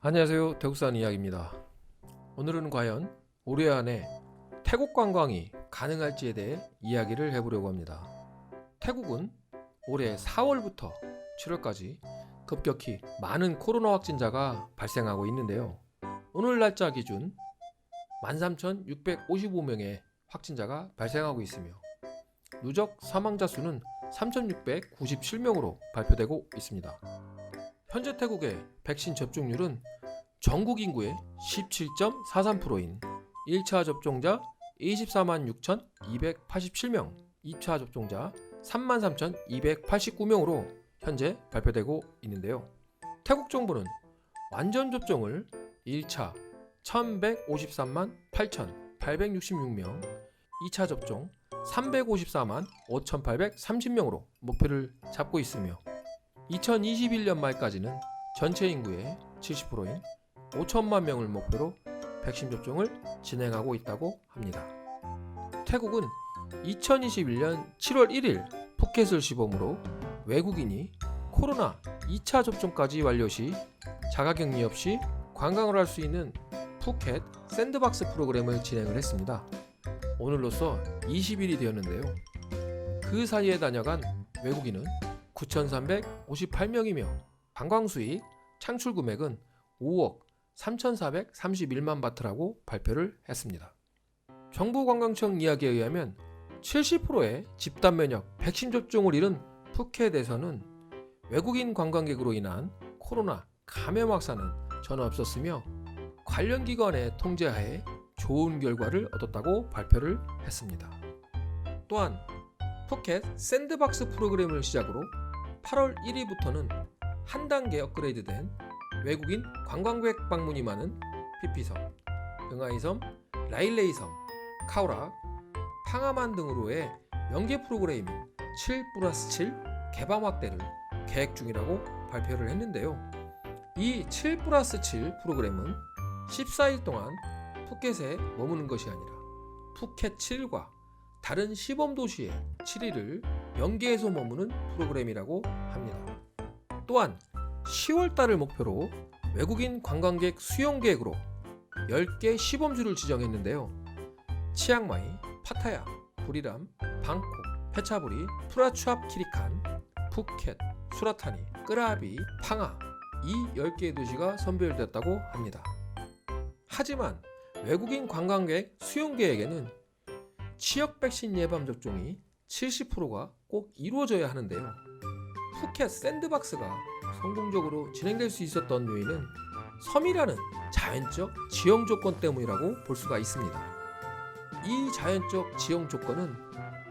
안녕하세요. 대국산 이야기입니다. 오늘은 과연 올해 안에 태국 관광이 가능할지에 대해 이야기를 해보려고 합니다. 태국은 올해 4월부터 7월까지 급격히 많은 코로나 확진자가 발생하고 있는데요. 오늘 날짜 기준 13,655명의 확진자가 발생하고 있으며 누적 사망자 수는 3,697명으로 발표되고 있습니다. 현재 태국의 백신 접종률은 전국 인구의 17.43%인 1차 접종자 24만 6,287명, 2차 접종자 33,289명으로 현재 발표되고 있는데요. 태국 정부는 완전 접종을 1차 1,153만 8,866명, 2차 접종 354만 5,830명으로 목표를 잡고 있으며 2021년 말까지는 전체 인구의 70%인 5천만 명을 목표로 백신 접종을 진행하고 있다고 합니다. 태국은 2021년 7월 1일 푸켓을 시범으로 외국인이 코로나 2차 접종까지 완료 시 자가격리 없이 관광을 할 수 있는 푸켓 샌드박스 프로그램을 진행을 했습니다. 오늘로써 20일이 되었는데요. 그 사이에 다녀간 외국인은 9,358명이며 관광수익 창출 금액은 5억 3,431만 바트라고 발표를 했습니다. 정부관광청 이야기에 의하면 70%의 집단 면역 백신 접종을 이룬 푸켓에서는 외국인 관광객으로 인한 코로나 감염 확산은 전혀 없었으며 관련 기관의 통제하에 좋은 결과를 얻었다고 발표를 했습니다. 또한 푸켓 샌드박스 프로그램을 시작으로 8월 1일부터는 한 단계 업그레이드된 외국인 관광객 방문이 많은 피피섬, 응아이섬, 라일레이섬, 카오락, 팡아만 등으로의 연계 프로그램인 7+7 개방 확대를 계획 중이라고 발표를 했는데요. 이 7+7 프로그램은 14일 동안 푸켓에 머무는 것이 아니라 푸켓 7과 다른 시범 도시의 7일을 연계해서 머무는 프로그램이라고 합니다. 또한 10월달을 목표로 외국인 관광객 수용 계획으로 10개 시범주를 지정했는데요. 치앙마이, 파타야, 부리람, 방콕, 페차부리, 프라추압 키리칸, 푸켓, 수라타니, 끄라비, 팡아 이 10개의 도시가 선별되었다고 합니다. 하지만 외국인 관광객 수용 계획에는 치역 백신 예방 접종이 70%가 꼭 이루어져야 하는데요. 푸켓 샌드박스가 성공적으로 진행될 수 있었던 요인은 섬이라는 자연적 지형 조건 때문이라고 볼 수가 있습니다. 이 자연적 지형 조건은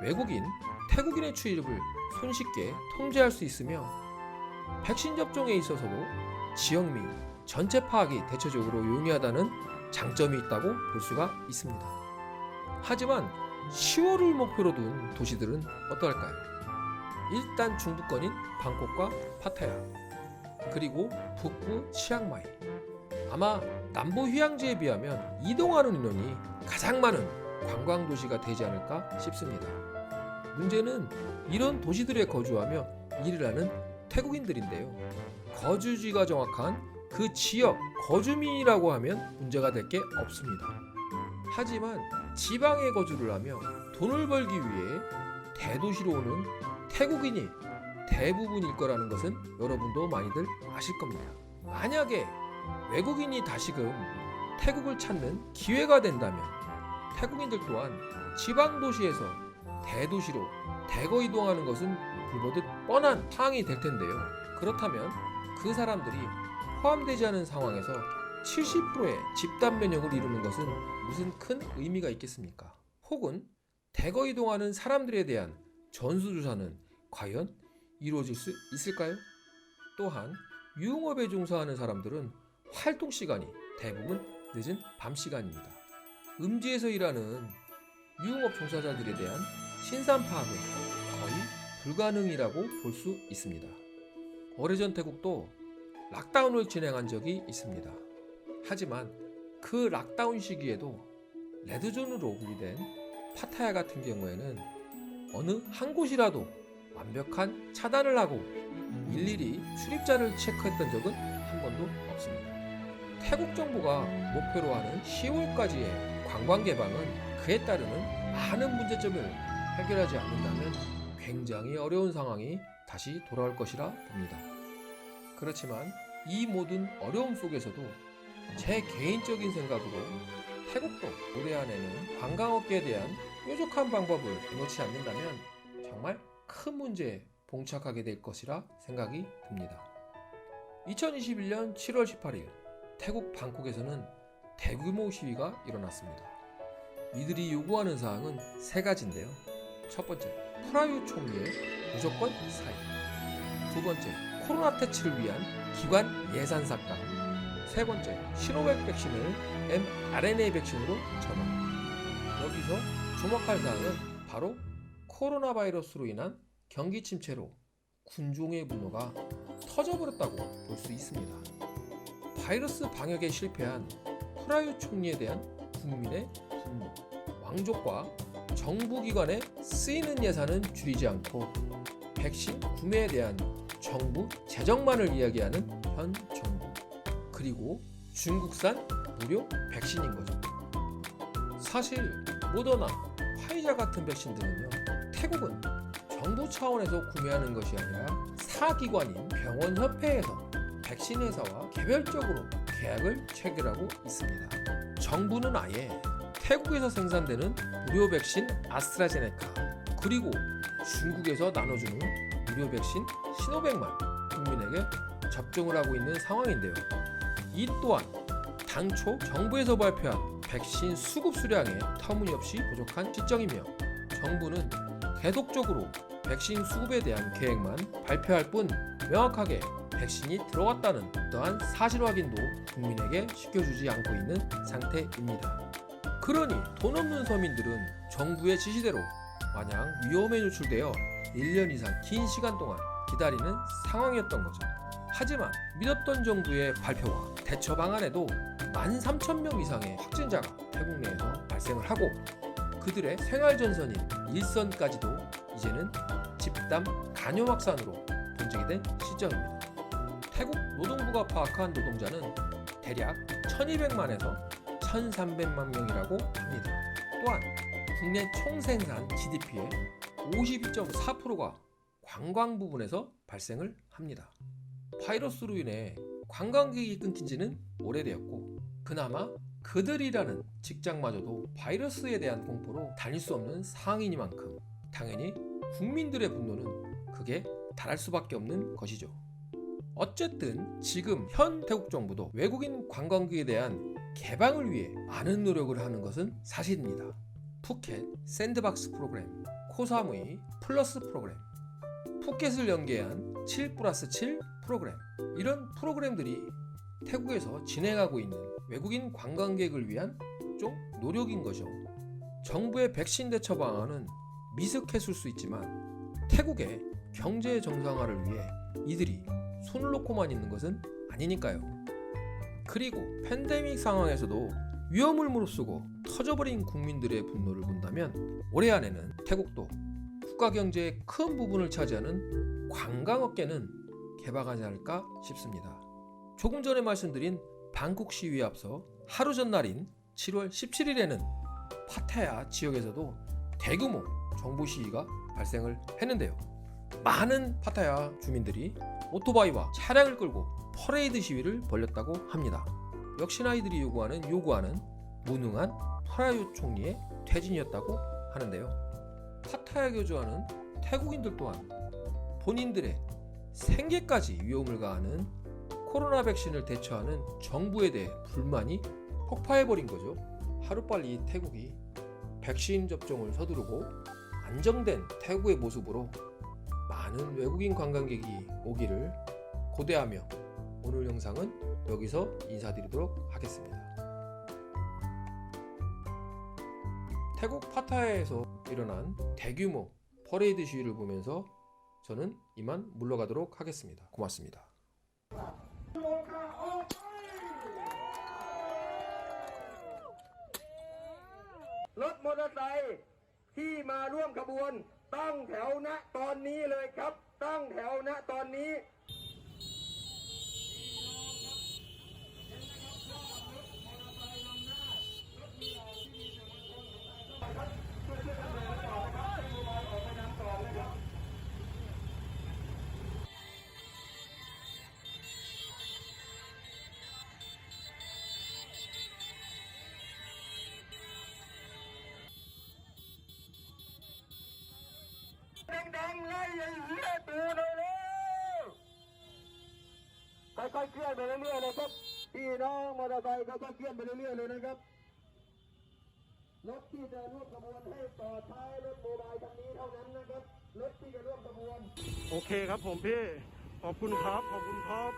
외국인, 태국인의 출입을 손쉽게 통제할 수 있으며 백신 접종에 있어서도 지역 및 전체 파악이 대체적으로 용이하다는 장점이 있다고 볼 수가 있습니다. 하지만 10월을 목표로 둔 도시들은 어떠할까요? 일단 중부권인 방콕과 파타야, 그리고 북부 치앙마이. 아마 남부 휴양지에 비하면 이동하는 인원이 가장 많은 관광 도시가 되지 않을까 싶습니다. 문제는 이런 도시들에 거주하며 일을 하는 태국인들인데요. 거주지가 정확한 그 지역 거주민이라고 하면 문제가 될 게 없습니다. 하지만 지방에 거주를 하며 돈을 벌기 위해 대도시로 오는 태국인이 대부분일 거라는 것은 여러분도 많이들 아실 겁니다. 만약에 외국인이 다시금 태국을 찾는 기회가 된다면 태국인들 또한 지방 도시에서 대도시로 대거 이동하는 것은 불보듯 뻔한 사항이 될 텐데요. 그렇다면 그 사람들이 포함되지 않은 상황에서 70%의 집단 면역을 이루는 것은 무슨 큰 의미가 있겠습니까? 혹은 대거 이동하는 사람들에 대한 전수조사는 과연 이루어질 수 있을까요? 또한 유흥업에 종사하는 사람들은 활동 시간이 대부분 늦은 밤 시간입니다. 음지에서 일하는 유흥업 종사자들에 대한 신상 파악은 거의 불가능이라고 볼 수 있습니다. 오래전 태국도 락다운을 진행한 적이 있습니다. 하지만 그 락다운 시기에도 레드존으로 분리된 파타야 같은 경우에는 어느 한 곳이라도 완벽한 차단을 하고 일일이 출입자를 체크했던 적은 한 번도 없습니다. 태국 정부가 목표로 하는 10월까지의 관광 개방은 그에 따르는 많은 문제점을 해결하지 않는다면 굉장히 어려운 상황이 다시 돌아올 것이라 봅니다. 그렇지만 이 모든 어려움 속에서도 제 개인적인 생각으로 태국도 올해 안에는 관광업계에 대한 뾰족한 방법을 놓지 않는다면 정말 큰 문제에 봉착하게 될 것이라 생각이 듭니다. 2021년 7월 18일 태국 방콕에서는 대규모 시위가 일어났습니다. 이들이 요구하는 사항은 세 가지인데요. 첫 번째, 프라유 총리의 무조건 사의. 두 번째, 코로나 퇴치를 위한 기관 예산 삭감. 세 번째, 시노백 백신을 mRNA 백신으로 전환. 여기서 주목할 사항은 바로 코로나 바이러스로 인한 경기 침체로 군중의 분노가 터져버렸다고 볼 수 있습니다. 바이러스 방역에 실패한 프라유 총리에 대한 국민의 분노, 왕족과 정부기관에 쓰이는 예산은 줄이지 않고 백신 구매에 대한 정부 재정만을 이야기하는 현 정부, 그리고 중국산 무료 백신인 거죠. 사실 모더나, 화이자 같은 백신들은요, 태국은 정부 차원에서 구매하는 것이 아니라 사기관인 병원협회에서 백신 회사와 개별적으로 계약을 체결하고 있습니다. 정부는 아예 태국에서 생산되는 무료 백신 아스트라제네카, 그리고 중국에서 나눠주는 무료 백신 시노백만 국민에게 접종을 하고 있는 상황인데요. 이 또한 당초 정부에서 발표한 백신 수급 수량에 터무니없이 부족한 실정이며, 정부는 계속적으로 백신 수급에 대한 계획만 발표할 뿐 명확하게 백신이 들어왔다는 어떠한 사실 확인도 국민에게 시켜주지 않고 있는 상태입니다. 그러니 돈 없는 서민들은 정부의 지시대로 마냥 위험에 노출되어 1년 이상 긴 시간 동안 기다리는 상황이었던 거죠. 하지만 믿었던 정부의 발표와 대처 방안에도 13,000명 이상의 확진자가 태국 내에서 발생을 하고, 그들의 생활전선인 일선까지도 이제는 집단 간염 확산으로 번지게 된 시점입니다. 태국 노동부가 파악한 노동자는 대략 1200만에서 1300만 명이라고 합니다. 또한 국내 총생산 GDP의 52.4%가 관광 부분에서 발생을 합니다. 바이러스로 인해 관광객이 끊긴 지는 오래되었고, 그나마 그들이라는 직장마저도 바이러스에 대한 공포로 다닐 수 없는 상황이니만큼 당연히 국민들의 분노는 극에 달할 수밖에 없는 것이죠. 어쨌든 지금 현 태국 정부도 외국인 관광객에 대한 개방을 위해 많은 노력을 하는 것은 사실입니다. 푸켓 샌드박스 프로그램, 코사무이 플러스 프로그램, 푸켓을 연계한 7+7 프로그램, 이런 프로그램들이 태국에서 진행하고 있는 외국인 관광객을 위한 좀 노력인 거죠. 정부의 백신 대처 방안은 미숙했을 수 있지만 태국의 경제 정상화를 위해 이들이 손을 놓고만 있는 것은 아니니까요. 그리고 팬데믹 상황에서도 위험을 무릅쓰고 터져버린 국민들의 분노를 본다면 올해 안에는 태국도 국가 경제의 큰 부분을 차지하는 관광업계는 개방하지 않을까 싶습니다. 조금 전에 말씀드린 방콕 시위에 앞서 하루 전날인 7월 17일에는 파타야 지역에서도 대규모 정부 시위가 발생을 했는데요. 많은 파타야 주민들이 오토바이와 차량을 끌고 퍼레이드 시위를 벌였다고 합니다. 역시나 이들이 요구하는 무능한 프라유 총리의 퇴진이었다고 하는데요. 파타야 교주하는 태국인들 또한 본인들의 생계까지 위험을 가하는 코로나 백신을 대처하는 정부에 대해 불만이 폭파해버린 거죠. 하루빨리 태국이 백신 접종을 서두르고 안정된 태국의 모습으로 많은 외국인 관광객이 오기를 고대하며 오늘 영상은 여기서 인사드리도록 하겠습니다. 태국 파타야에서 일어난 대규모 퍼레이드 시위를 보면서 저는 이만 물러가도록 하겠습니다. 고맙습니다. รถมอเตอร์ไซค์ที่มาร่วมขบวนตั้งแถวณตอนนี้เลยครับตั้งแถวณตอนนี้ ไอ้เหี้ยตูเลยแล้วค่อยๆเคลื่อนไปเรื่อยๆเลยครับพี่น้องมอเตอร์ไซค์ค่อยๆเคลื่อนไปเรื่อยๆเลยนะครับรถที่จะร่วมขบวนให้ต่อท้ายรถโมบายคันนี้เท่านั้นนะครับรถที่จะร่วมขบวน โอเคครับผมพี่ ขอบคุณครับ ขอบคุณครับ